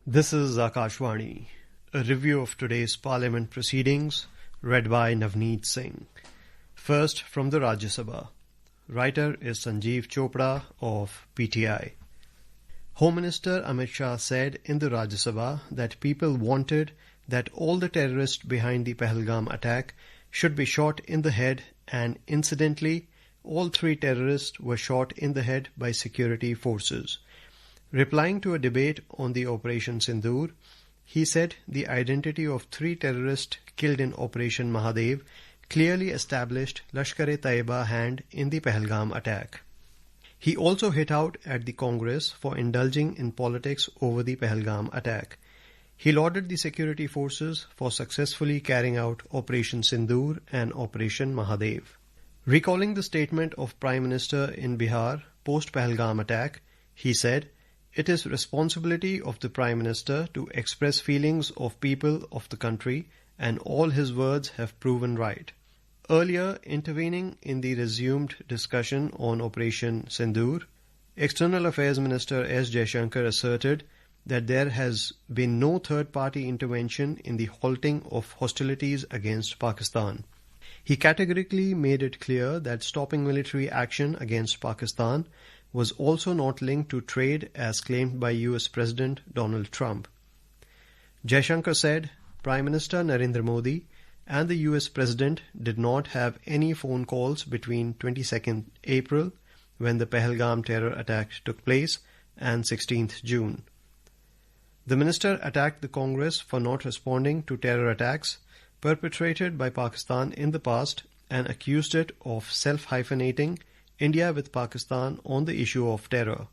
This is Akashvani, a review of today's Parliament proceedings, read by Navneet Singh. First from the Rajya Sabha. Writer is Sanjeev Chopra of PTI. Home Minister Amit Shah said in the Rajya Sabha that people wanted that all the terrorists behind the Pahalgam attack should be shot in the head, and incidentally, all three terrorists were shot in the head by security forces. Replying to a debate on the Operation Sindoor, he said the identity of three terrorists killed in Operation Mahadev clearly established Lashkar-e-Taiba hand in the Pahalgam attack. He also hit out at the Congress for indulging in politics over the Pahalgam attack. He lauded the security forces for successfully carrying out Operation Sindoor and Operation Mahadev. Recalling the statement of Prime Minister in Bihar post-Pahalgam attack, he said, "It is responsibility of the Prime Minister to express feelings of people of the country, and all his words have proven right." Earlier, intervening in the resumed discussion on Operation Sindoor, External Affairs Minister S. Jaishankar asserted that there has been no third-party intervention in the halting of hostilities against Pakistan. He categorically made it clear that stopping military action against Pakistan was also not linked to trade as claimed by US President Donald Trump. Jaishankar said Prime Minister Narendra Modi and the US President did not have any phone calls between 22nd April, when the Pahalgam terror attack took place, and 16th June. The minister attacked the Congress for not responding to terror attacks perpetrated by Pakistan in the past and accused it of self-hyphenating India with Pakistan on the issue of terror.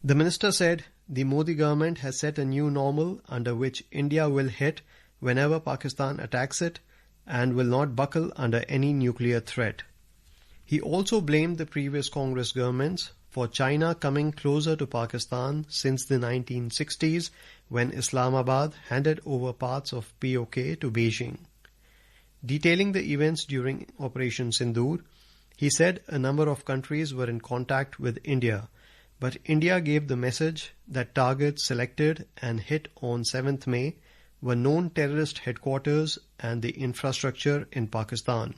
The minister said the Modi government has set a new normal under which India will hit whenever Pakistan attacks it and will not buckle under any nuclear threat. He also blamed the previous Congress governments for China coming closer to Pakistan since the 1960s, when Islamabad handed over parts of POK to Beijing. Detailing the events during Operation Sindoor, he said a number of countries were in contact with India, but India gave the message that targets selected and hit on 7th May were known terrorist headquarters and the infrastructure in Pakistan.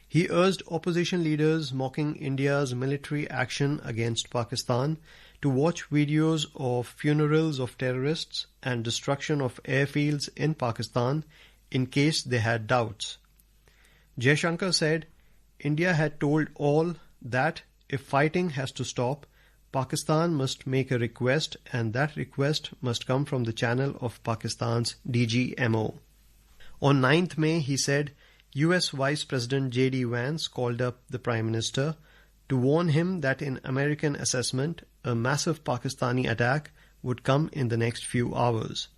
He urged opposition leaders mocking India's military action against Pakistan to watch videos of funerals of terrorists and destruction of airfields in Pakistan in case they had doubts. Jaishankar said India had told all that if fighting has to stop, Pakistan must make a request, and that request must come from the channel of Pakistan's DGMO. On 9th May, he said US Vice President J.D. Vance called up the Prime Minister to warn him that in American assessment, a massive Pakistani attack would come in the next few hours.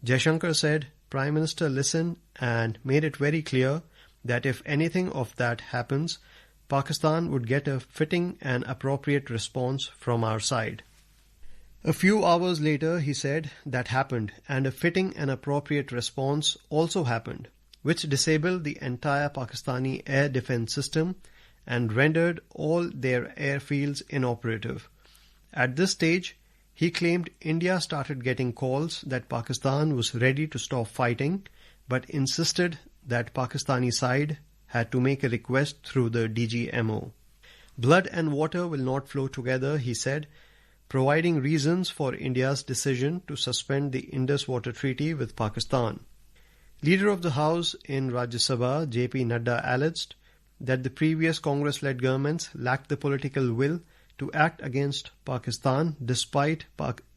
Jaishankar said Prime Minister listened and made it very clear that if anything of that happens, Pakistan would get a fitting and appropriate response from our side. A few hours later, he said, that happened, and a fitting and appropriate response also happened, which disabled the entire Pakistani air defense system and rendered all their airfields inoperative. At this stage, he claimed India started getting calls that Pakistan was ready to stop fighting, but insisted that Pakistani side had to make a request through the DGMO. Blood and water will not flow together, he said, providing reasons for India's decision to suspend the Indus Water Treaty with Pakistan. Leader of the House in Rajya Sabha, J.P. Nadda, alleged that the previous Congress-led governments lacked the political will to act against Pakistan despite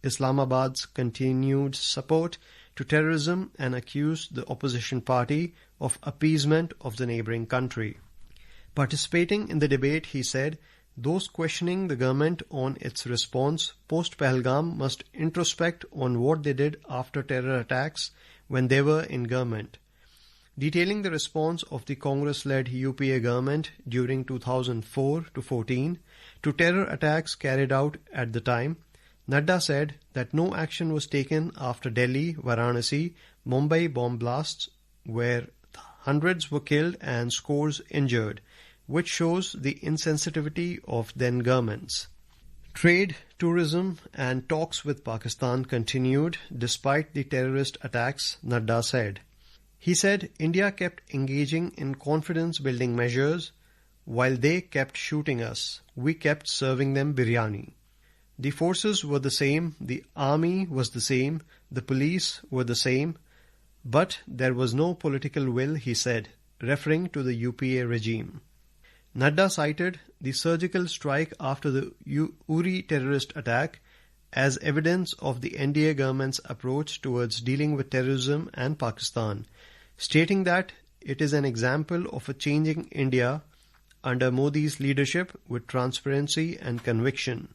Islamabad's continued support to terrorism, and accused the opposition party of appeasement of the neighbouring country. Participating in the debate, he said, those questioning the government on its response post-Pahalgam must introspect on what they did after terror attacks when they were in government. Detailing the response of the Congress-led UPA government during 2004-14 to terror attacks carried out at the time, Nadda said that no action was taken after Delhi, Varanasi, Mumbai bomb blasts, where hundreds were killed and scores injured, which shows the insensitivity of then governments. Trade, tourism and talks with Pakistan continued despite the terrorist attacks, Nadda said. He said India kept engaging in confidence-building measures while they kept shooting us. We kept serving them biryani. The forces were the same, the army was the same, the police were the same, but there was no political will, he said, referring to the UPA regime. Nadda cited the surgical strike after the Uri terrorist attack as evidence of the NDA government's approach towards dealing with terrorism and Pakistan, stating that it is an example of a changing India under Modi's leadership with transparency and conviction.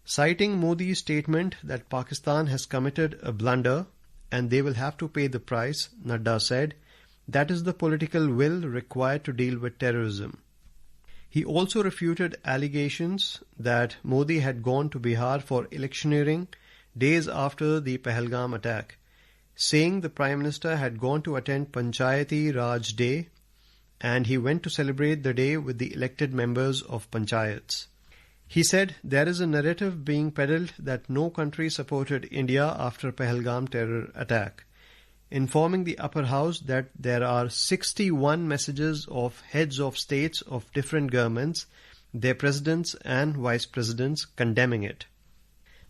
Citing Modi's statement that Pakistan has committed a blunder and they will have to pay the price, Nadda said, that is the political will required to deal with terrorism. He also refuted allegations that Modi had gone to Bihar for electioneering days after the Pahalgam attack, saying the Prime Minister had gone to attend Panchayati Raj Day and he went to celebrate the day with the elected members of Panchayats. He said there is a narrative being peddled that no country supported India after Pahalgam terror attack, informing the upper house that there are 61 messages of heads of states of different governments, their presidents and vice presidents condemning it.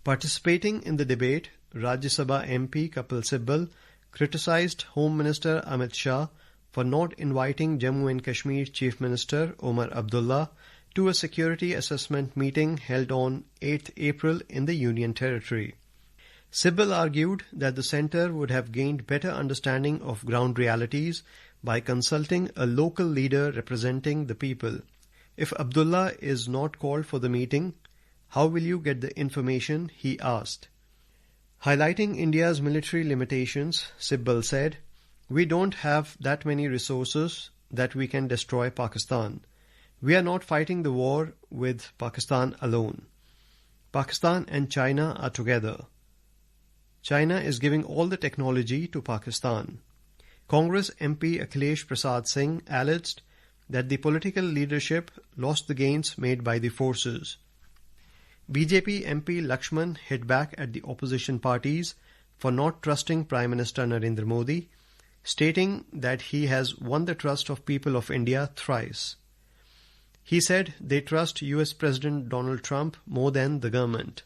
Participating in the debate, Rajya Sabha MP Kapil Sibal criticized Home Minister Amit Shah for not inviting Jammu and Kashmir Chief Minister Omar Abdullah to a security assessment meeting held on 8th April in the Union Territory. Sibal argued that the centre would have gained better understanding of ground realities by consulting a local leader representing the people. If Abdullah is not called for the meeting, how will you get the information, he asked. Highlighting India's military limitations, Sibal said, we don't have that many resources that we can destroy Pakistan. We are not fighting the war with Pakistan alone. Pakistan and China are together. China is giving all the technology to Pakistan. Congress MP Akhilesh Prasad Singh alleged that the political leadership lost the gains made by the forces. BJP MP Lakshman hit back at the opposition parties for not trusting Prime Minister Narendra Modi, stating that he has won the trust of people of India thrice. He said they trust US President Donald Trump more than the government.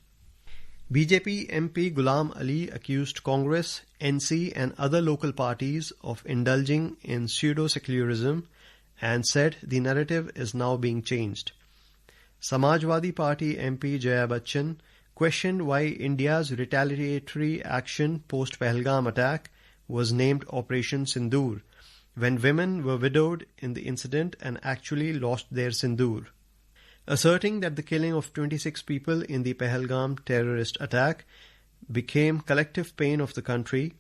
BJP MP Ghulam Ali accused Congress, NC and other local parties of indulging in pseudo-secularism and said the narrative is now being changed. Samajwadi Party MP Jaya Bachchan questioned why India's retaliatory action post-Pahalgam attack was named Operation Sindoor, when women were widowed in the incident and actually lost their sindoor. Asserting that the killing of 26 people in the Pahalgam terrorist attack became collective pain of the country,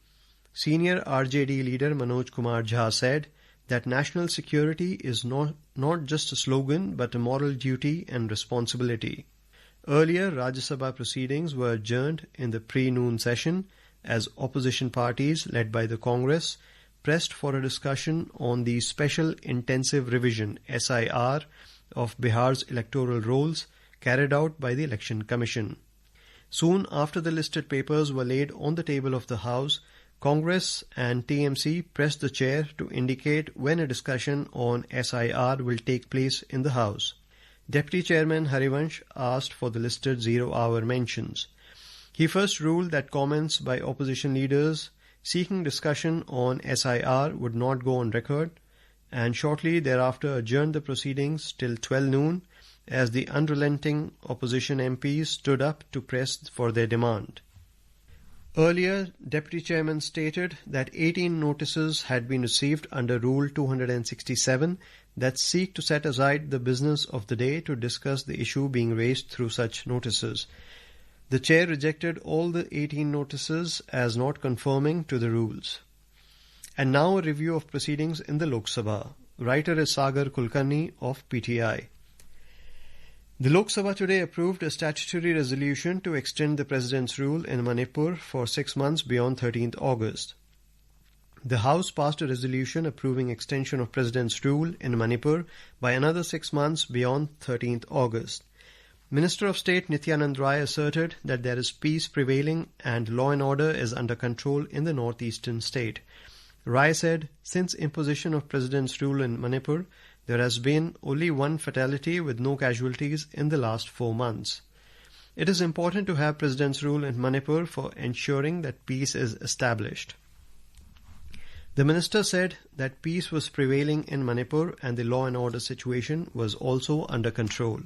senior RJD leader Manoj Kumar Jha said that national security is not just a slogan but a moral duty and responsibility. Earlier, Rajya Sabha proceedings were adjourned in the pre-noon session as opposition parties led by the Congress pressed for a discussion on the Special Intensive Revision SIR of Bihar's electoral rolls carried out by the Election Commission. Soon after the listed papers were laid on the table of the House, Congress and TMC pressed the chair to indicate when a discussion on SIR will take place in the House. Deputy Chairman Harivansh asked for the listed zero-hour mentions. He first ruled that comments by opposition leaders seeking discussion on SIR would not go on record, and shortly thereafter adjourned the proceedings till 12 noon as the unrelenting opposition MPs stood up to press for their demand. Earlier, Deputy Chairman stated that 18 notices had been received under Rule 267 that seek to set aside the business of the day to discuss the issue being raised through such notices. The chair rejected all the 18 notices as not conforming to the rules. And now a review of proceedings in the Lok Sabha. Writer is Sagar Kulkarni of PTI. The Lok Sabha today approved a statutory resolution to extend the President's rule in Manipur for 6 months beyond 13th August. The House passed a resolution approving extension of President's rule in Manipur by another 6 months beyond 13th August. Minister of State Nityanand Rai asserted that there is peace prevailing and law and order is under control in the northeastern state. Rai said, since imposition of President's rule in Manipur, there has been only one fatality with no casualties in the last 4 months. It is important to have President's rule in Manipur for ensuring that peace is established. The minister said that peace was prevailing in Manipur and the law and order situation was also under control.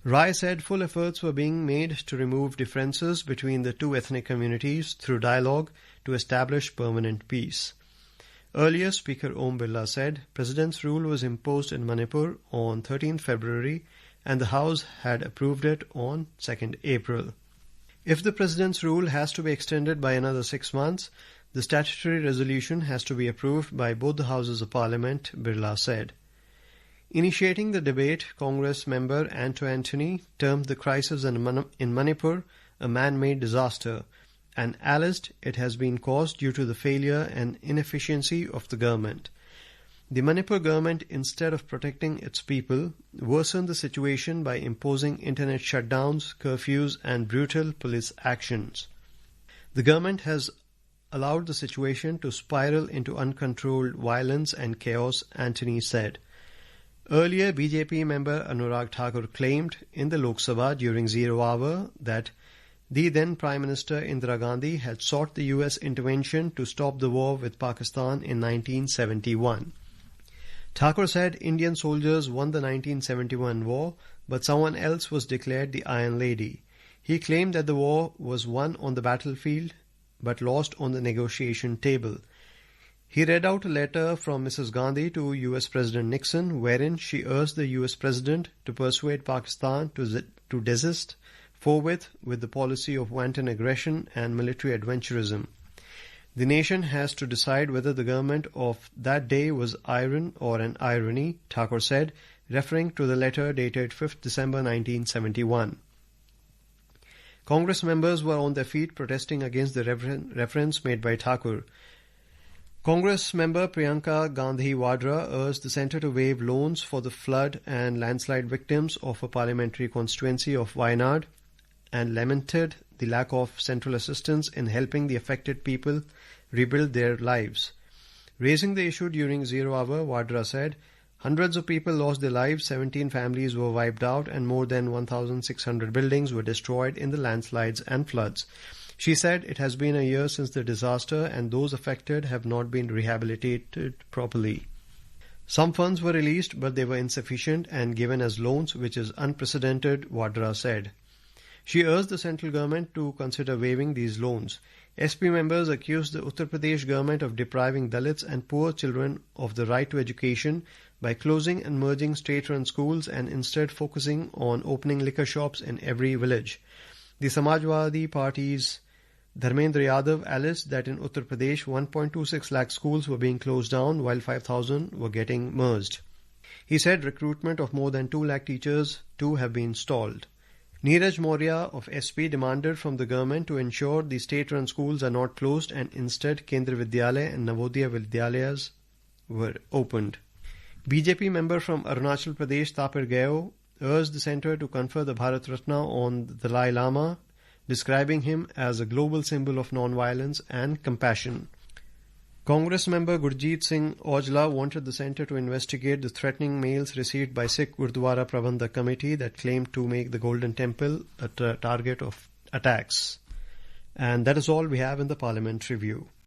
Rai said full efforts were being made to remove differences between the two ethnic communities through dialogue to establish permanent peace. Earlier, Speaker Om Birla said President's rule was imposed in Manipur on 13 February and the House had approved it on 2nd April. If the President's rule has to be extended by another 6 months, the statutory resolution has to be approved by both the Houses of Parliament, Birla said. Initiating the debate, Congress member Anto Antony termed the crisis in Manipur a man-made disaster and alleged it has been caused due to the failure and inefficiency of the government. The Manipur government, instead of protecting its people, worsened the situation by imposing internet shutdowns, curfews and brutal police actions. The government has allowed the situation to spiral into uncontrolled violence and chaos, Antony said. Earlier, BJP member Anurag Thakur claimed in the Lok Sabha during zero hour that the then Prime Minister Indira Gandhi had sought the US intervention to stop the war with Pakistan in 1971. Thakur said Indian soldiers won the 1971 war, but someone else was declared the Iron Lady. He claimed that the war was won on the battlefield but lost on the negotiation table. He read out a letter from Mrs. Gandhi to US President Nixon wherein she urged the US President to persuade Pakistan to desist forthwith with the policy of wanton aggression and military adventurism. The nation has to decide whether the government of that day was iron or an irony, Thakur said, referring to the letter dated 5th December 1971. Congress members were on their feet protesting against the reference made by Thakur. Congress member Priyanka Gandhi Vadra urged the centre to waive loans for the flood and landslide victims of a parliamentary constituency of Wayanad and lamented the lack of central assistance in helping the affected people rebuild their lives. Raising the issue during zero hour, Vadra said, hundreds of people lost their lives, 17 families were wiped out and more than 1,600 buildings were destroyed in the landslides and floods. She said it has been a year since the disaster and those affected have not been rehabilitated properly. Some funds were released but they were insufficient and given as loans, which is unprecedented, Vadra said. She urged the central government to consider waiving these loans. SP members accused the Uttar Pradesh government of depriving Dalits and poor children of the right to education by closing and merging state-run schools and instead focusing on opening liquor shops in every village. The Samajwadi Party's Dharmendra Yadav alleged that in Uttar Pradesh 1.26 lakh schools were being closed down while 5,000 were getting merged. He said recruitment of more than 2 lakh teachers too have been stalled. Neeraj Maurya of SP demanded from the government to ensure the state-run schools are not closed and instead Kendra Vidyalaya and Navodaya Vidyalayas were opened. BJP member from Arunachal Pradesh Tapir Gao urged the centre to confer the Bharat Ratna on the Dalai Lama, describing him as a global symbol of non-violence and compassion. Congress member Gurjeet Singh Aujla wanted the centre to investigate the threatening mails received by Sikh Gurdwara Prabandhak Committee that claimed to make the Golden Temple a target of attacks. And that is all we have in the Parliament Review.